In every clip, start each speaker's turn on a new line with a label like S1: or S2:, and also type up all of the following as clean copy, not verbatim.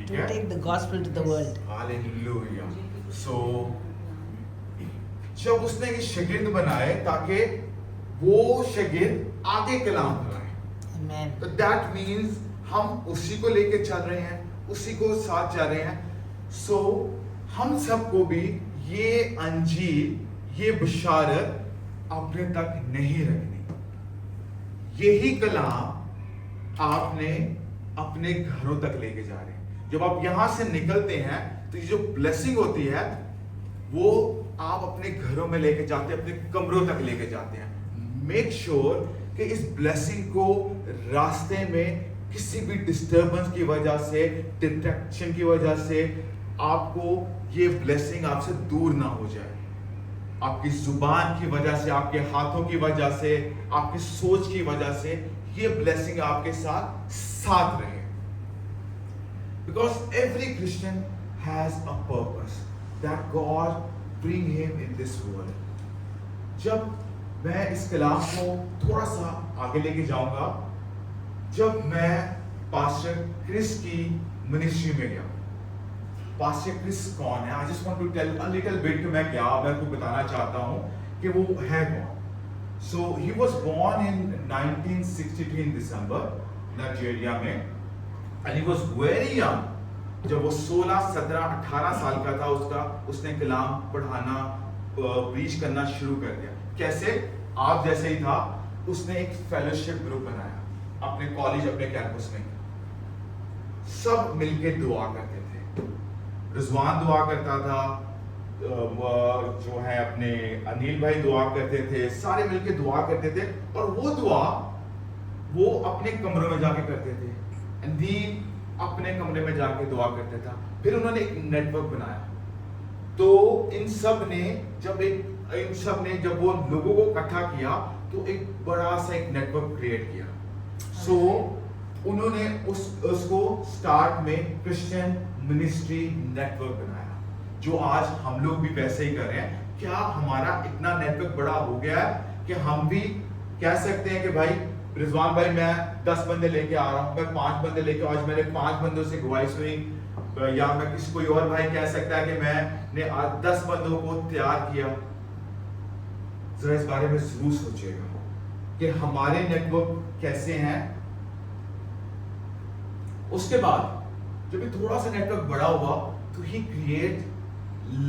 S1: to take the gospel to the world.
S2: Hallelujah. So जब उसने ये शागिर्द बनाए ताकि वो शागिर्द आगे कलाम फैलाए,
S1: Amen.
S2: तो दैट मीन्स हम उसी को लेके चल रहे हैं, उसी को साथ जा रहे हैं। सो हम सबको भी ये अंजीर, ये बशारत अपने तक नहीं रखनी। यही कलाम आपने अपने घरों तक लेके जा रहे हैं। जब आप यहां से निकलते हैं तो ये जो ब्लेसिंग होती है वो आप अपने घरों में लेके जाते हैं, अपने कमरों तक लेके जाते हैं। मेक श्योर कि इस ब्लेसिंग को रास्ते में किसी भी डिस्टर्बेंस की वजह से, डिस्ट्रैक्शन की वजह से आपको ये ब्लेसिंग आपसे दूर ना हो जाए। आपकी जुबान की वजह से, आपके हाथों की वजह से, आपकी सोच की वजह से ये ब्लेसिंग आपके साथ रहे। Because every Christian has a purpose that God bring him in this world. जब मैं इस कलाम को थोड़ा सा आगे लेके जाऊंगा, जब मैं पास्टर क्रिस की मिनिस्ट्री में गया। पास्टर क्रिस कौन है? I just want to tell a little bit कि मैं आपको बताना चाहता हूँ कि वो है कौन। So he was born in 1963 in December, Nigeria में, and he was very young. जब वो 16, 17, 18 साल का था उसने कलाम पढ़ाना, प्रीच करना शुरू कर दिया। कैसे? आप जैसे ही था। उसने एक फेलोशिप ग्रुप बनाया अपने कॉलेज, अपने कैंपस में। सब मिलके दुआ करते थे। रिजवान दुआ करता था, जो है अपने अनिल भाई दुआ करते थे, सारे मिलके दुआ करते थे। और वो दुआ वो अपने कमरों में जाके करते थे। अनिल अपने कमरे में जाके दुआ करता था। फिर उन्होंने एक नेटवर्क बनाया। तो इन सब ने जब वो लोगों को इकट्ठा किया तो एक बड़ा सा एक नेटवर्क क्रिएट किया। सो उन्होंने उसको स्टार्ट में क्रिश्चियन मिनिस्ट्री नेटवर्क बनाया, जो आज हम लोग भी वैसे ही कर रहे हैं। क्या हमारा इतना नेटवर्क बड़ा हो गया है कि हम भी कह सकते हैं कि भाई रिजवान भाई मैं 10 बंदे लेके आ रहा हूं, मैं 5 बंदे लेके, आज मैंने 5 बंदों से गवाही सुनी, या मैं किसी कोई और भाई कह सकता है कि मैंने आज 10 बंदों को तैयार किया। जरा इस बारे में जरूर सोचिएगा कि हमारे नेटवर्क कैसे हैं। उसके बाद जब भी थोड़ा सा नेटवर्क बड़ा हुआ तो ही क्रिएट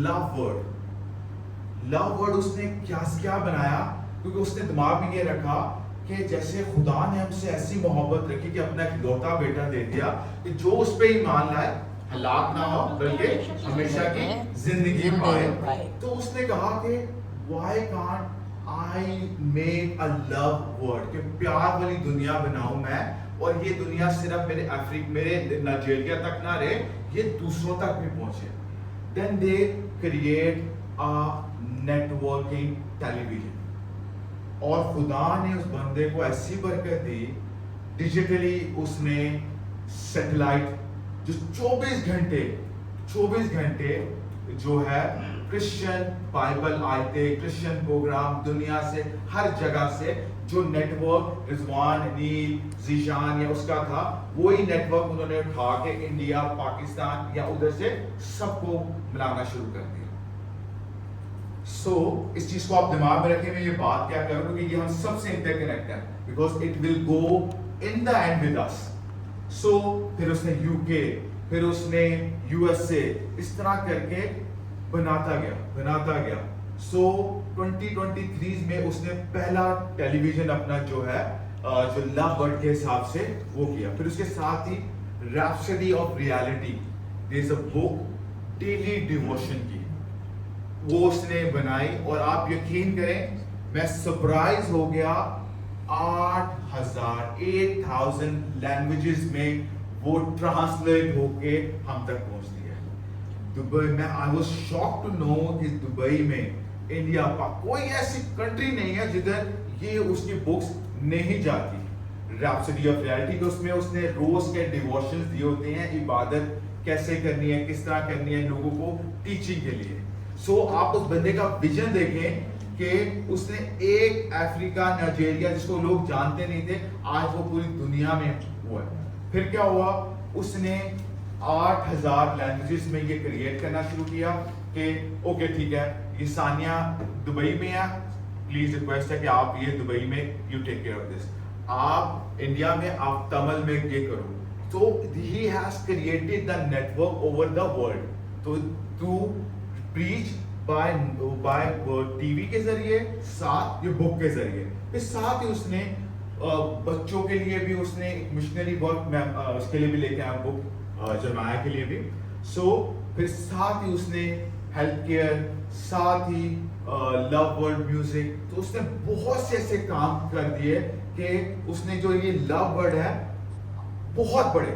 S2: लव वर्ड उसने क्या बनाया, क्योंकि उसने दिमाग में ये रखा कि जैसे खुदा ने हमसे ऐसी मोहब्बत रखी कि अपना इकलौता बेटा दे दिया कि जो उस पे ईमान लाए हलाक ना हो बल्कि हमेशा की जिंदगी पाए। तो उसने कहा कि why can't I make a love world, कि प्यार वाली दुनिया बनाऊं मैं, और ये दुनिया सिर्फ मेरे नाइजीरिया तक ना रहे, ये दूसरों तक भी पहुंचे। Then they create a networking television, और खुदा ने उस बंदे को ऐसी बरकत दी, डिजिटली उसने सैटेलाइट जो 24 घंटे जो है क्रिश्चियन बाइबल आयते, क्रिश्चियन प्रोग्राम, दुनिया से हर जगह से जो नेटवर्क रिजवान, नील, जीशान या उसका था, वही नेटवर्क उन्होंने उठा के इंडिया, पाकिस्तान या उधर से सबको मिलाना शुरू कर दिया। इस चीज को आप दिमाग में रखें। मैं ये बात क्या करूं क्योंकि ये हम सबसे इंटरकनेक्ट है, because it will go in the and with us. फिर उसने यूके, फिर उसने यूएसए, इस तरह करके बनाता गया। 2023 में उसने पहला टेलीविजन अपना जो है जो लव वर्ड के हिसाब से वो किया। फिर उसके साथ ही rhapsody of reality, there is a book daily devotion की, वो उसने बनाई। और आप यकीन करें, मैं सरप्राइज हो गया, 8,000 लैंग्वेजेस में वो ट्रांसलेट होके हम तक पहुंचती है। दुबई में I was shocked to know कि दुबई में, इंडिया का कोई ऐसी कंट्री नहीं है जिधर ये उसकी बुक्स नहीं जाती। रैप्सडी ऑफ रियलिटी के उसमें उसने रोज के डिवोशंस दिए होते हैं, इबादत कैसे करनी है, किस तरह करनी है, लोगों को टीचिंग के लिए। आप उस बंदे का विजन देखें कि उसने एक अफ्रीका, नाइजीरिया जिसको लोग जानते नहीं थे, आज वो पूरी दुनिया में हुआ है। फिर क्या हुआ, उसने 8,000 लैंग्वेजेस में ये क्रिएट करना शुरू किया कि ओके ठीक है, ये सानिया दुबई में है, प्लीज रिक्वेस्ट है कि आप ये दुबई में you take care of this, आप इंडिया में आप तमिल में ये करो। तो he has created the network over the world, तो टू प्रीच बाय टीवी के जरिए, साथ ये बुक के जरिए, फिर साथ ही उसने बच्चों के लिए भी उसने एक मिशनरी वर्क में उसके लिए भी लेके आया बुक, जरमाया के लिए भी। फिर साथ ही उसने हेल्थ केयर, साथ ही लव वर्ल्ड म्यूजिक, तो उसने बहुत से ऐसे काम कर दिए कि उसने जो ये लव वर्ल्ड है बहुत बड़े।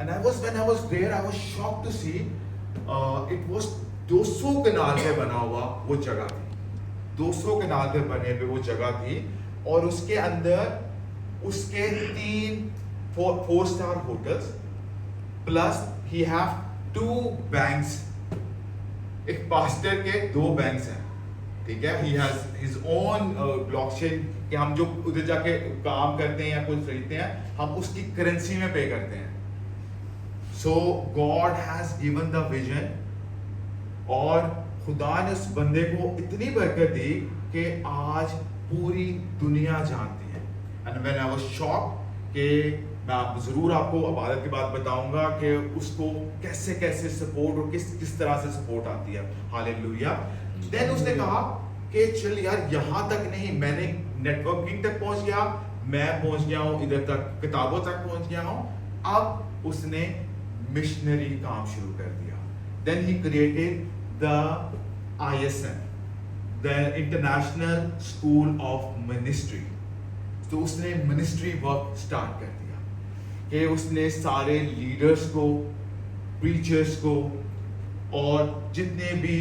S2: And when I was there I was shocked to see it was 200 कनाल पे बना हुआ वो जगह थी, 200 कनाल पे बने हुए वो जगह थी, और उसके अंदर उसके 3 4-star hotels plus he have 2 banks, एक पास्टर के 2 बैंक्स हैं, ठीक है। He has his own blockchain कि हम जो उधर जाके काम करते हैं या कुछ खरीदते हैं हम उसकी करेंसी में पे करते हैं। So God has given the vision, और खुदा ने उस बंदे को इतनी बरकत दी कि आज पूरी दुनिया जानती है। And when I was shocked कि मैं जरूर आपको इबादत के बाद बताऊंगा कि उसको कैसे कैसे सपोर्ट और किस तरह से सपोर्ट आती है। हालेलुया। देन उसने कहा कि चल यार यहाँ तक नहीं, मैंने नेटवर्किंग तक पहुंच गया, मैं पहुंच गया हूँ इधर तक, किताबों तक पहुंच गया हूँ, अब उसने मिशनरी काम शुरू कर दिया। Then he created the ISM, the international school of ministry. तो उसने मिनिस्ट्री वर्क स्टार्ट कर दिया कि उसने सारे लीडर्स को, प्रीचर्स को और जितने भी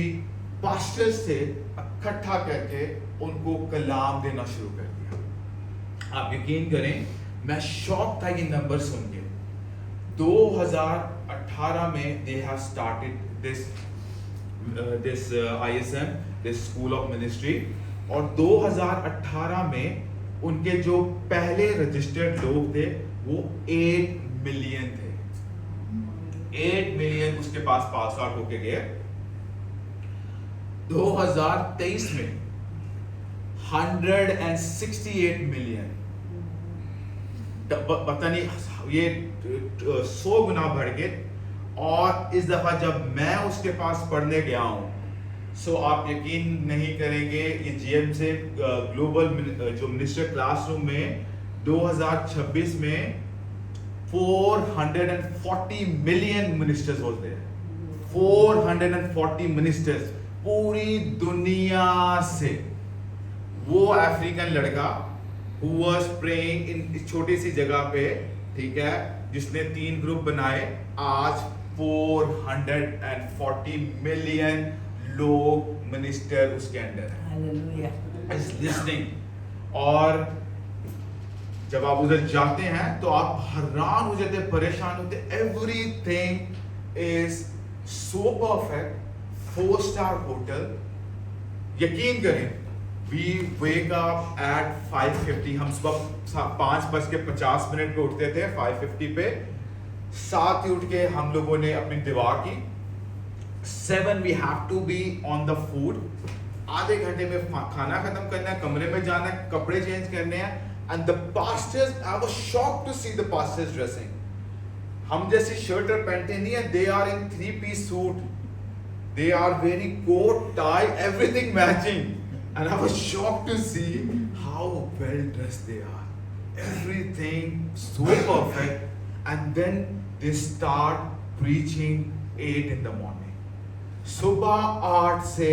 S2: पास्टर्स थे इकट्ठा करके उनको कलाम देना शुरू कर दिया। आप यकीन करें मैं शॉक था ये नंबर सुन के। 2018 में they have started this ISM, this school of ministry, और 2018 में उनके जो पहले रजिस्टर्ड लोग थे वो 8 मिलियन थे। 8 मिलियन उसके पास आउट होके गए। 2023 में 168 मिलियन, पता नहीं ये 100 गुना बढ़ गए। और इस दफा जब मैं उसके पास पढ़ने गया हूं, सो आप यकीन नहीं करेंगे, ये GM से ग्लोबल जो मिनिस्टर क्लासरूम में 2026 में 440 मिलियन मिनिस्टर्स होते हैं। 440 मिनिस्टर्स पूरी दुनिया से। वो अफ्रीकन लड़का who was praying इन छोटी सी जगह पे, ठीक है, जिसने 3 ग्रुप बनाए, आज 440 मिलियन लोग मिनिस्टर उसके अंडर है, is listening। और जब आप उधर जाते हैं तो आप हैरान हो जाते, परेशान होते। Everything is so perfect, 4-star hotel. यकीन करें, वी वेक अप एट 5:50, हम सुबह 5:50 पे उठते थे, 5:50 पे। 7 ही उठ के हम लोगों ने अपनी दुआ की। 7 we have to be on the food, आधे घंटे में खाना खत्म करना है, कमरे में जाना है, कपड़े चेंज करने हैं। And the pastors, I was shocked to see the pastors dressing. हम जैसी शर्ट और पैंटे नहीं है, they are in 3-piece suit. They are wearing coat, tie, everything matching. And I was shocked to see how well dressed they are. Everything so perfect. And then they start preaching 8 in the morning. सुबह 8 से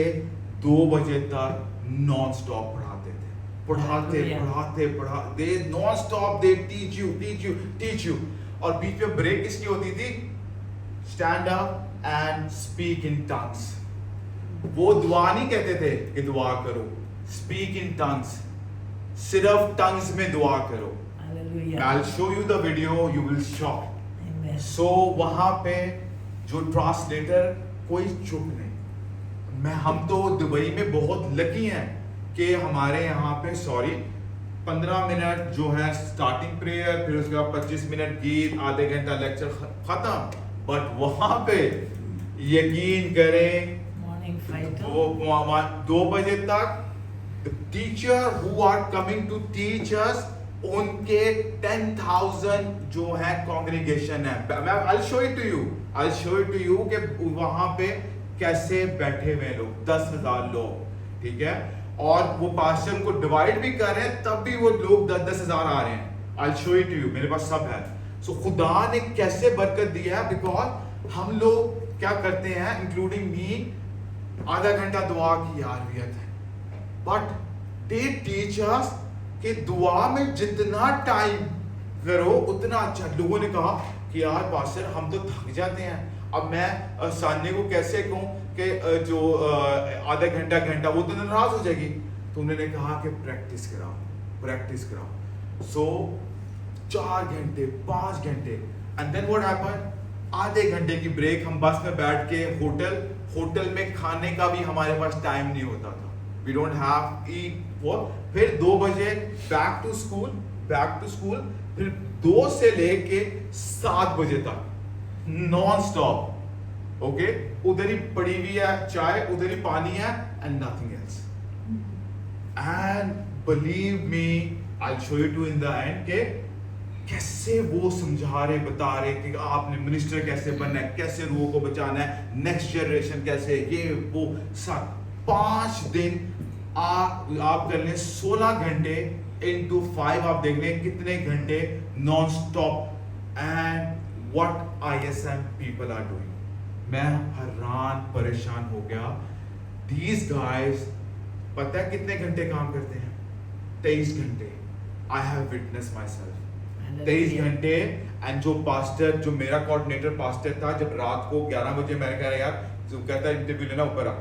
S2: 2 बजे तक non-stop पढ़ाते, they non stop, they teach you. और बीच में break किसकी होती थी? Stand up and speak in tongues. वो दुआ नहीं कहते थे कि दुआ करो, स्पीक इन टंग्स, सिर्फ टंग्स में दुआ करो। I'll show you the video, you will shock। So वहां पे जो ट्रांसलेटर कोई चुप नहीं। हम तो दुबई में बहुत लकी हैं कि हमारे यहाँ पे 15 मिनट जो है स्टार्टिंग प्रेयर, फिर उसके बाद 25 मिनट गीत, आधे घंटा लेक्चर खत्म। बट वहां पे यकीन करें
S1: Morning 5 to
S2: 2 बजे तक the teacher who are coming to teach us उनके 10,000 जो है congregation है. I'll show it to you कि वहां पे कैसे बैठे हुए लोग 10,000 लोग, ठीक है, और वो पास्टर को डिवाइड भी कर रहे हैं तब भी वो लोग 10,000 आ रहे हैं. I'll show it to you, मेरे पास सब है. So खुदा ने कैसे बरकत दी है, बिकॉज हम लोग क्या करते हैं, इंक्लूडिंग मी, आधा घंटा दुआ की यारियत है, बट दे टीच अस कि दुआ में जितना टाइम करो उतना अच्छा. लोगों ने कहा कि यार पास्टर हम तो थक जाते हैं, अब मैं सान्या को कैसे कहूँ कि जो आधा घंटा वो तो नाराज हो जाएगी. तो उन्होंने कहा कि प्रैक्टिस कराओ. सो 4 घंटे 5 घंटे, एंड देन व्हाट हैपन, आधे घंटे की ब्रेक, हम बस में बैठ के होटल में खाने का भी हमारे पास टाइम नहीं होता था. वी डोंट हैव ईट वो. फिर 2 बजे बैक टू स्कूल, फिर 2 से लेके 7 बजे तक नॉन स्टॉप. ओके, उधर ही पड़ी हुई है चाय, उधर ही पानी है, and nothing else. And believe me, I show you too in the end के कैसे वो समझा रहे, बता रहे कि आपने मिनिस्टर कैसे बनना है, कैसे रूह को बचाना है, नेक्स्ट जनरेशन कैसे, ये वो. 5 दिन आप कर लें 16 घंटे into 5, आप देख लें कितने घंटे non stop. And what ISM people are doing, मैं हैरान परेशान हो गया. These guys पता है कितने घंटे काम करते हैं? 23 घंटे. I have witnessed myself. 23 घंटे. एंड जो पास्टर, जो मेरा कोऑर्डिनेटर पास्टर था, जब रात को 11 बजे मैंने कहा यार, जो कहता है इंटरव्यू लेना ऊपर आ,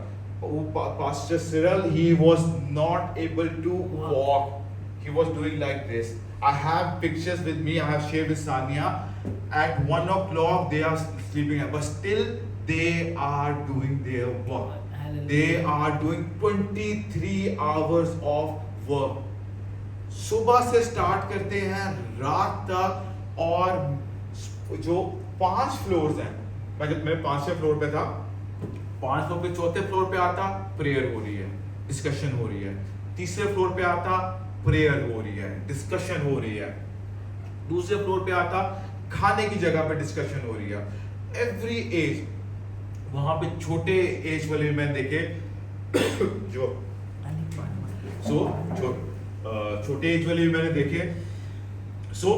S2: Pastor Cyril, he was not able to walk. He was doing like this. I have pictures with me. I have shared with Sanya. At 1 o'clock, they are sleeping, but still they are doing their work. They are doing 23 hours of work. सुबह से start करते हैं रात तक, और जो 5 floors हैं, मैं 5वें फ्लोर पे था, 5 फ्लोर पे 4थे फ्लोर पे आता, प्रेयर हो रही है, डिस्कशन हो रही है. 3रे फ्लोर पे आता, प्रेयर हो रही है, डिस्कशन हो रही है. 2रे फ्लोर पे आता, खाने की जगह पे डिस्कशन हो रही है. एवरी एज, वहां पे छोटे एज वाले मैंने देखे जो छोटे एज वाले भी मैंने देखे. सो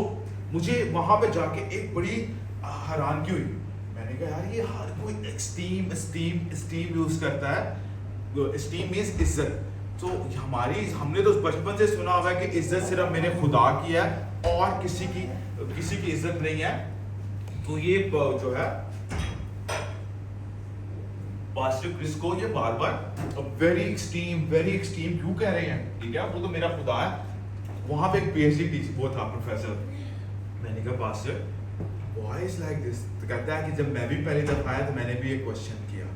S2: मुझे वहां पे जाके एक बड़ी हैरानगी हुई. मैंने कहा यार ये हर कोई स्टीम यूज करता है. स्टीम मींस इज्जत. तो हमने तो बचपन से सुना हुआ है कि इज्जत सिर्फ मैंने खुदा की है और किसी की इज्जत नहीं है. तो ये जो है पास्टर क्रिस को ये बार वेरी एक्सट्रीम क्यों कह रहे हैं, ठीक है, वो तो मेरा खुदा है. वहां पे एक PhD टीचर वो था, प्रोफेसर. मैंने कहा pastor why is like this. तो कहता है कि जब मैं भी पहली दफा आया तो मैंने भी एक क्वेश्चन किया.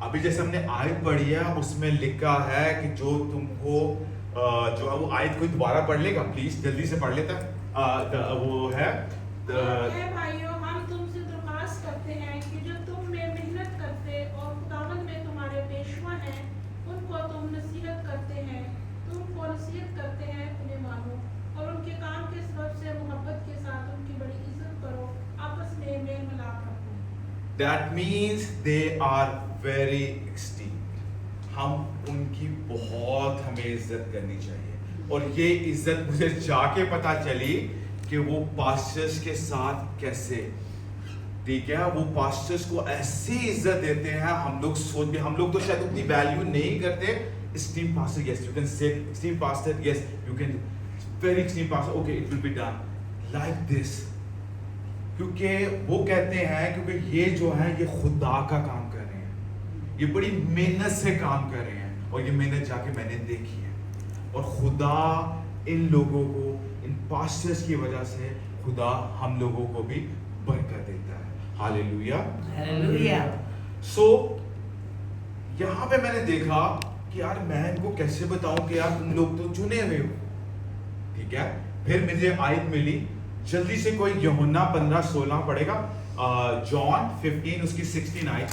S2: अभी जैसे हमने आयत पढ़ी है, उसमें लिखा है कि जो तुमको जो है वो आयत कोई दोबारा पढ़ लेगा, प्लीज जल्दी से पढ़ लेता. वो है
S3: भाइयों, हम तुमसे दरख्वास्त करते हैं कि जो तुम में मेहनत करते और खुदावंद में तुम्हारे पेशवा हैं, उनको तुम नसीहत करते हैं उन्हें मानो और उनके काम के सबब से मोहब्बत के साथ उनकी बड़ी इज्जत करो, आपस में मेल मिलाप रखो.
S2: That means they are very esteemed. हम उनकी बहुत हमें इज्जत करनी चाहिए. और ये इज्जत मुझे जाके पता चली कि वो पास्टर्स के साथ कैसे, ठीक है, वो पास्टर्स को ऐसी इज्जत देते हैं. हम लोग तो शायद उतनी वैल्यू नहीं करते. esteemed pastor, yes, you can say esteemed pastor, yes, you can, very esteemed pastor, okay, it will be done like this. क्योंकि वो कहते हैं क्योंकि ये जो है ये खुदा का काम कर रहे हैं, ये बड़ी मेहनत से काम कर रहे हैं, और ये मेहनत जाके मैंने देखी है. और खुदा इन लोगों को, इन पास्टर्स की वजह से खुदा हम लोगों को भी बरकत देता है. Hallelujah,
S1: hallelujah.
S2: सो यहाँ पे मैंने देखा कि यार मैं इनको कैसे बताऊं कि यार तुम लोग तो चुने हुए हो, ठीक है. फिर मुझे आयत मिली, जल्दी से कोई यूहन्ना 15:16 पढ़ेगा. जॉन 15 उसकी 69